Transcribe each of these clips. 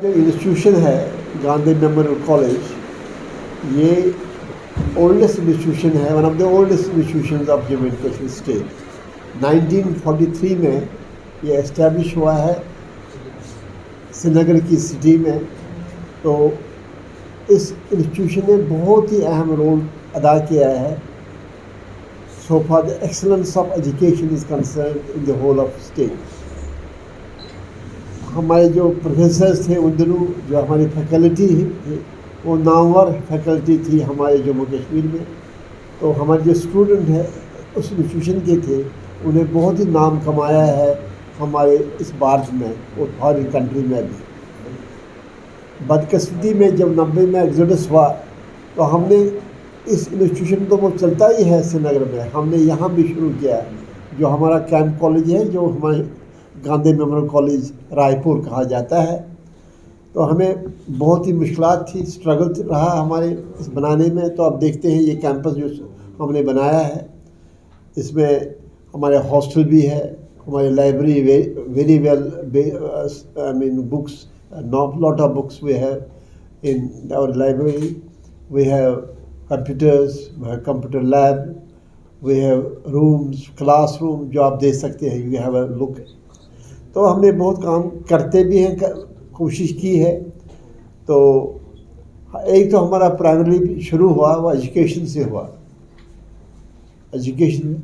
जो इंस्टीट्यूशन है Gandhi memorial college, ये ओल्डेस्ट इंस्टीट्यूशन है, one of the oldest institution of Jammu and Kashmir state. 1943 में ये एस्टैब्लिश हुआ है श्रीनगर की सिटी में। तो इस इंस्टीट्यूशन ने बहुत ही अहम रोल अदा किया है so far the excellence of education is concerned in the whole of state। हमारे जो प्रोफेसर्स थे उन दिनों, जो हमारी फैकल्टी थी, वो नामवर फैकल्टी थी हमारे जम्मू कश्मीर में। तो हमारे जो स्टूडेंट हैं उस इंस्टीट्यूशन के थे, उन्हें बहुत ही नाम कमाया है हमारे इस भारत में और फॉरेन कंट्री में भी। बदकिस्मती में जब 90 में एग्जोडस हुआ तो हमने इस इंस्टीट्यूशन तो वो चलता ही है श्रीनगर में, हमने यहाँ भी शुरू किया जो हमारा कैंप कॉलेज है, जो हमारे गांधी मेमोरियल कॉलेज रायपुर कहा जाता है। तो हमें बहुत ही मुश्किलात थी, स्ट्रगल रहा हमारे इस बनाने में। तो अब देखते हैं ये कैंपस जो हमने बनाया है, इसमें हमारे हॉस्टल भी है, हमारी library very well, I mean books, lot of books we have in our library, we have computers, we have computer lab, we have rooms, classroom जो आप देख सकते हैं, you have a look। तो हमने बहुत काम करते भी हैं, कोशिश की है। तो एक तो हमारा प्राइमरी शुरू हुआ वो एजुकेशन से हुआ, एजुकेशन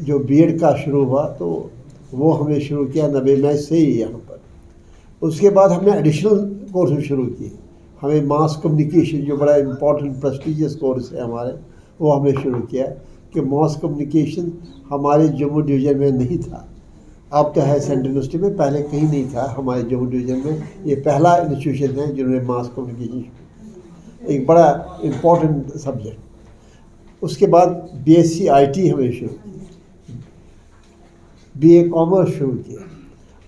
जो बीएड का शुरू हुआ तो वो हमने शुरू किया 90 में से ही यहाँ पर। उसके बाद हमने एडिशनल कोर्स शुरू किए, हमें मास कम्युनिकेशन जो बड़ा इम्पोर्टेंट प्रेस्टिजियस कोर्स है हमारे, वो हमने शुरू किया कि मास कम्युनिकेशन हमारे जम्मू डिवीज़न में नहीं था। अब तो है सेंट्रल यूनिवर्सिटी में, पहले कहीं नहीं था हमारे जम्मू डिवीज़न में। ये पहला इंस्टीट्यूशन है जिन्होंने मास कम्युनिकेशन, एक बड़ा इम्पोर्टेंट सब्जेक्ट। उसके बाद बीएससी आईटी हमने शुरू की, बीए कॉमर्स शुरू किया,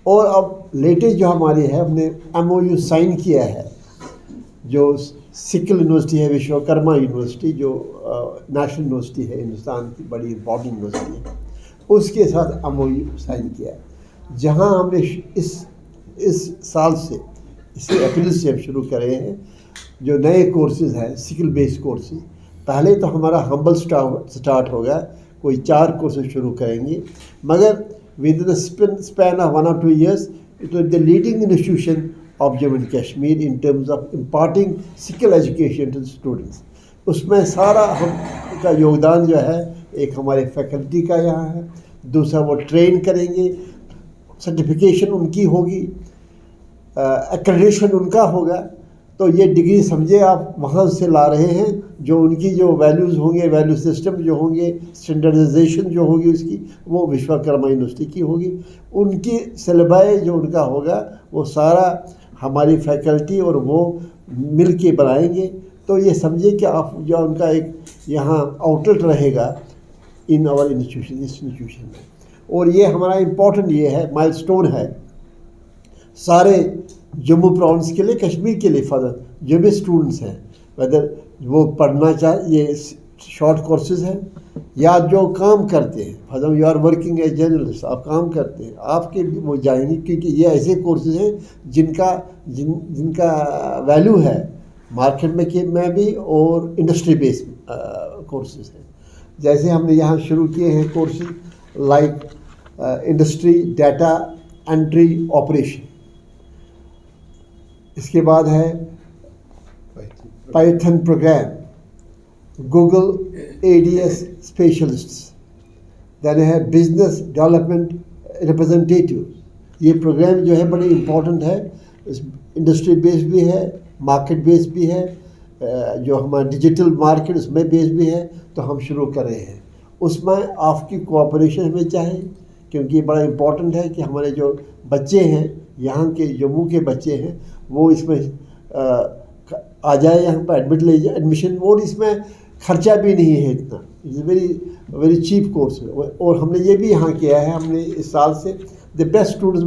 और अब लेटेस्ट जो हमारी है, हमने एमओयू साइन किया है जो सिक्किम यूनिवर्सिटी है, विश्वकर्मा यूनिवर्सिटी जो नेशनल यूनिवर्सिटी है हिंदुस्तान की, बड़ी इंपॉर्टेंट यूनिवर्सिटी है, उसके साथ एमओयू साइन किया है, जहां हमने इस साल से, इसी अप्रैल से हम शुरू करे हैं जो नए कोर्सेज हैं, स्किल बेस्ड कोर्सेज। पहले तो हमारा हम्बल स्टार्ट होगा, कोई 4 कोर्सेज शुरू करेंगे, मगर with the span of 1 or 2 years it will be the leading institution of Jammu and Kashmir in terms of imparting skill education to the students। उसमें सारा हम का योगदान जो है, एक हमारे फैकल्टी का यहाँ है, दूसरा वो ट्रेन करेंगे, सर्टिफिकेशन उनकी होगी, एक्रेडिटेशन उनका होगा। तो ये डिग्री समझे आप वहाँ से ला रहे हैं, जो उनकी जो वैल्यूज़ होंगे, वैल्यू सिस्टम जो होंगे, स्टैंडर्डाइजेशन जो होगी उसकी, वो विश्वकर्मा यूनिवर्सिटी की होगी। उनकी सिलेबस जो उनका होगा वो सारा हमारी फैकल्टी और वो मिल के बनाएंगे। तो ये समझे कि आप जो उनका एक यहाँ आउटलेट रहेगा इन आवर इंस्टीट्यूशन, इस इंस्टीट्यूशन में। और ये हमारा इम्पोर्टेंट ये है, माइलस्टोन है सारे जम्मू प्रोविंस के लिए, कश्मीर के लिए, फॉर जो भी स्टूडेंट्स हैं, वेदर वो पढ़ना चाहे, ये शॉर्ट कोर्सेज हैं या जो काम करते हैं, for you are working as journalist, आप काम करते हैं, आपके वो जाएंगे, क्योंकि ये ऐसे कोर्सेज हैं जिनका वैल्यू है मार्केट में भी और इंडस्ट्री बेस्ड कोर्सेज हैं। जैसे हमने यहाँ शुरू किए हैं courses like industry data entry operation, इसके बाद है Python program, Google ADS specialists, then है बिजनेस डेवलपमेंट रिप्रेजेंटेटिव। ये प्रोग्राम जो है बड़े इम्पोर्टेंट है, इंडस्ट्री बेस्ड भी है, मार्केट बेस्ड भी है, जो हमारा डिजिटल मार्केट उसमें बेस्ड भी है। तो हम शुरू कर रहे हैं, उसमें आपकी कोऑपरेशन हमें चाहिए, क्योंकि ये बड़ा इम्पोर्टेंट है कि हमारे जो बच्चे हैं, यहाँ के जम्मू के बच्चे हैं, वो इसमें आ जाए, यहाँ पर एडमिट ले जाए, एडमिशन, और इसमें खर्चा भी नहीं है इतना, इट्स वेरी चीप कोर्स है। और हमने ये भी यहाँ किया है, हमने इस साल से the best students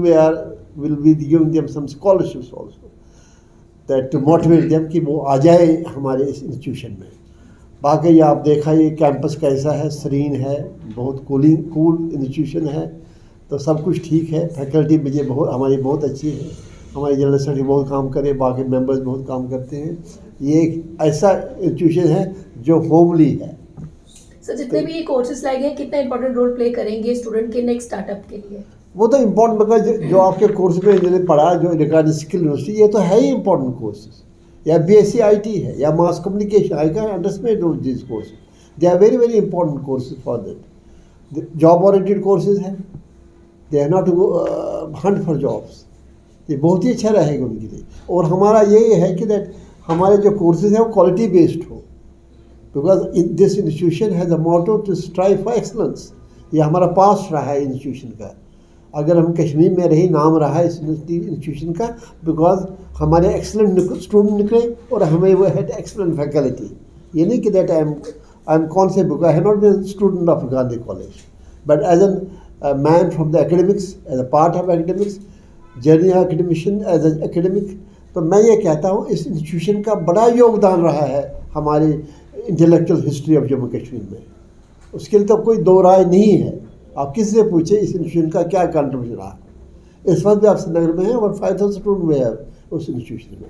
will be giving them some scholarships also, that to motivate them कि वो आ जाए हमारे इस इंस्टीट्यूशन में। बाकी आप देखा ये कैंपस कैसा है, सीरीन है, बहुत कूल इंस्टीट्यूशन है, तो सब कुछ ठीक है। फैकल्टी मुझे हमारी बहुत अच्छी है, हमारे जनरल सेक्रेटरी बहुत काम करे, बाकी मेंबर्स बहुत काम करते हैं। ये एक ऐसा इंस्टीट्यूशन है जो होमली है। सर जितने भी कोर्सेज लाए गए कितना इंपॉर्टेंट रोल प्ले करेंगे स्टूडेंट के नेक्स्ट स्टार्टअप के लिए? वो तो इम्पोर्टेंट, मगर जो आपके कोर्स में जिन्होंने पढ़ा, जो रिगार्डिंग स्किल यूनिवर्सिटी, ये तो है ही इम्पोर्टेंट कोर्सेज। या BSc IT है या mass communication, I can understand this course, they are very very important courses for that. Job oriented courses हैं, they are not hunt for jobs, ये बहुत ही अच्छा रहेगा उनके लिए। और हमारा यही है कि दैट हमारे जो कोर्सेज हैं वो क्वालिटी बेस्ड हो, because in this institution has a motto to strive for excellence. ये हमारा पास रहा है इंस्टीट्यूशन का। अगर हम कश्मीर में रही, नाम रहा है इस इंस्टीट्यूशन का, बिकॉज हमारे एक्सलेंट स्टूडेंट निकले और हमें वो है एक्सलेंट फैकल्टी। ये नहीं कि दैट आई एम कौन से, because I have not been student of Gandhi college, but as an man from the academics, as a part of academics, journey academician as a academic. तो मैं ये कहता हूँ इस इंस्टीट्यूशन का बड़ा योगदान रहा है हमारी intellectual history of Jammu Kashmir में। उसके लिए तो कोई दो राय नहीं है। आप किसी से पूछे इस इंस्टीट्यूशन का क्या कंट्रीब्यूशन रहा। इस वक्त भी आप श्रीनगर में हैं और 5000 स्टूडेंट हुए हैं उस इंस्टीट्यूशन में।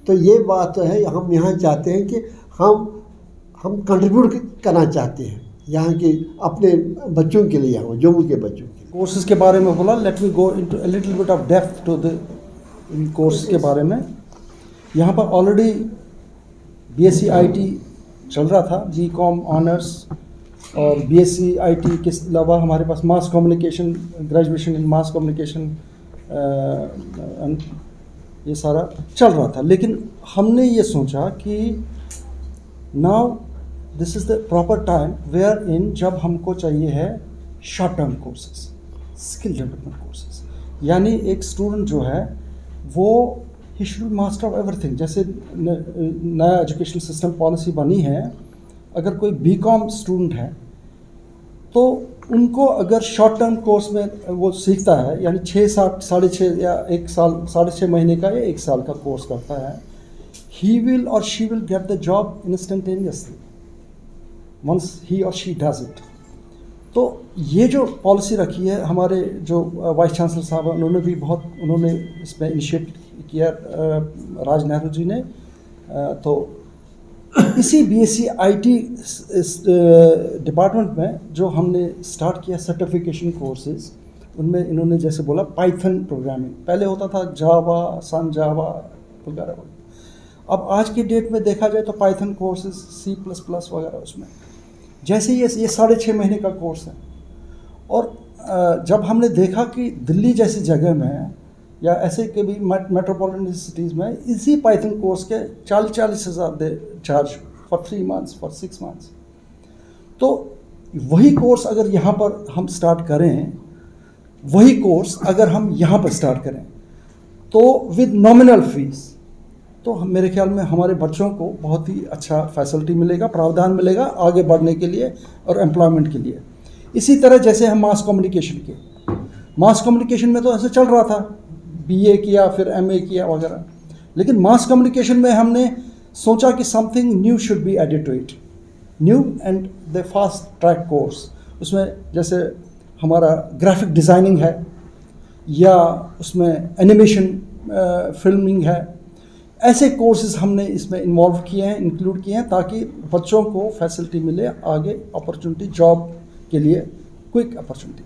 तो ये बात तो है, हम यहाँ चाहते हैं कि हम कंट्रीब्यूट करना चाहते हैं यहाँ के अपने बच्चों के लिए, यहाँ जम्मू के बच्चों के लिए। कोर्सेज के बारे में बोला, let me go into a little bit of depth to the course के बारे में। यहाँ पर ऑलरेडी BSc IT चल रहा था, GCom ऑनर्स, और BSc IT के अलावा हमारे पास mass communication, graduation in mass communication, ये सारा चल रहा था। लेकिन हमने ये सोचा कि now this is the proper time where in जब हमको चाहिए है short term courses, skill development courses. यानी एक स्टूडेंट जो है वो ही शुड मास्टर ऑफ एवरीथिंग। जैसे नया एजुकेशन सिस्टम पॉलिसी बनी है, अगर कोई BCom स्टूडेंट है तो उनको अगर शॉर्ट टर्म कोर्स में वो सीखता है, यानी 6 या 1 साल, 6.5 महीने का या 1 साल का कोर्स करता है, he will or she will get the job instantaneously once he or she does it। तो ये जो पॉलिसी रखी है हमारे जो वाइस चांसलर साहब, उन्होंने इसमें इनिशिएट किया, राज नेहरू जी ने। तो इसी BSc IT डिपार्टमेंट में जो हमने स्टार्ट किया सर्टिफिकेशन कोर्सेज, उनमें इन्होंने जैसे बोला पाइथन प्रोग्रामिंग, पहले होता था जावा, सन जावा वगैरह। अब आज की डेट में देखा जाए तो पाइथन कोर्सेज, C++ वगैरह उसमें। जैसे ये 6.5 महीने का कोर्स है। और जब हमने देखा कि दिल्ली जैसी जगह में या ऐसे के भी मेट्रोपॉलिटन सिटीज़ में इसी पाइथन कोर्स के 40-40 हज़ार they charge for 3 months, for 6 months. तो वही कोर्स अगर यहाँ पर हम स्टार्ट करें, वही कोर्स अगर हम यहाँ पर स्टार्ट करें तो विद नॉमिनल फीस, तो मेरे ख्याल में हमारे बच्चों को बहुत ही अच्छा फैसिलिटी मिलेगा, प्रावधान मिलेगा आगे बढ़ने के लिए और एम्प्लॉयमेंट के लिए। इसी तरह जैसे हम मास कम्युनिकेशन में तो ऐसे चल रहा था, BA किया फिर MA किया वगैरह, लेकिन मास कम्युनिकेशन में हमने सोचा कि something new should be added to it, new and the fast track course. उसमें जैसे हमारा ग्राफिक डिज़ाइनिंग है या उसमें एनिमेशन फिल्मिंग है, ऐसे कोर्सेज हमने इसमें इन्वॉल्व किए हैं, इंक्लूड किए हैं, ताकि बच्चों को फैसिलिटी मिले आगे अपॉर्चुनिटी, जॉब के लिए क्विक अपॉर्चुनिटी।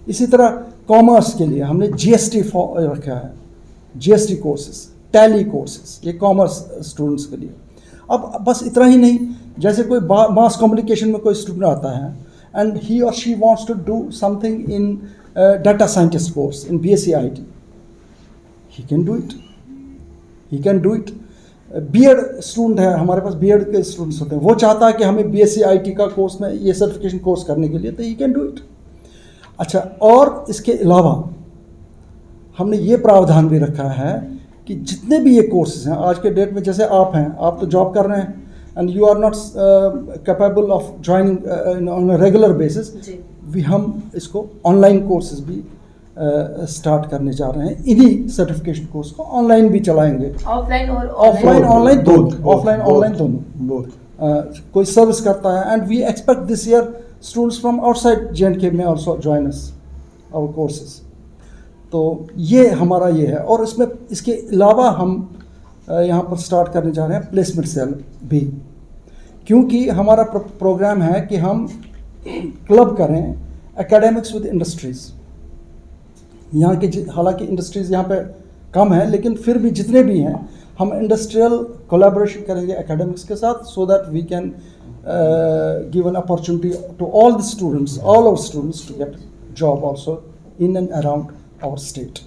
इसी तरह कॉमर्स के लिए हमने GST रखा है, GST कोर्सेज, टैली कोर्सेज, ये कॉमर्स स्टूडेंट्स के लिए। अब बस इतना ही नहीं, जैसे कोई मास कम्युनिकेशन में कोई स्टूडेंट आता है एंड ही और she wants to do something in data scientist course in BSc IT, he can do it. B.Ed student है, हमारे पास B.Ed के स्टूडेंट्स होते हैं, वो चाहता है कि हमें BSc IT का कोर्स में ये सर्टिफिकेशन कोर्स करने के लिए, तो ही कैन डू इट। अच्छा, और इसके अलावा हमने ये प्रावधान भी रखा है कि जितने भी ये कोर्सेज हैं आज के डेट में, जैसे आप हैं, आप तो जॉब कर रहे हैं and you are not capable of joining on a regular basis, हम इसको ऑनलाइन कोर्सेज भी स्टार्ट करने जा रहे हैं। इन्हीं सर्टिफिकेशन कोर्स को ऑनलाइन भी चलाएंगे, ऑफलाइन ऑनलाइन दोनों। कोई सर्विस करता है and we expect this year students from outside J&K में also join us our courses. तो ये हमारा ये है। और इसमें इसके अलावा हम यहाँ पर स्टार्ट करने जा रहे हैं प्लेसमेंट सेल भी, क्योंकि हमारा प्रोग्राम है कि हम क्लब करें एकेडमिक्स विद इंडस्ट्रीज़। यहाँ के हालांकि इंडस्ट्रीज़ यहाँ पे कम है, लेकिन फिर भी जितने भी हैं हम इंडस्ट्रियल कोलैबोरेशन करेंगे एकेडमिक्स के साथ, so that we can give an opportunity to all the students, all our students to get job also in and around our state.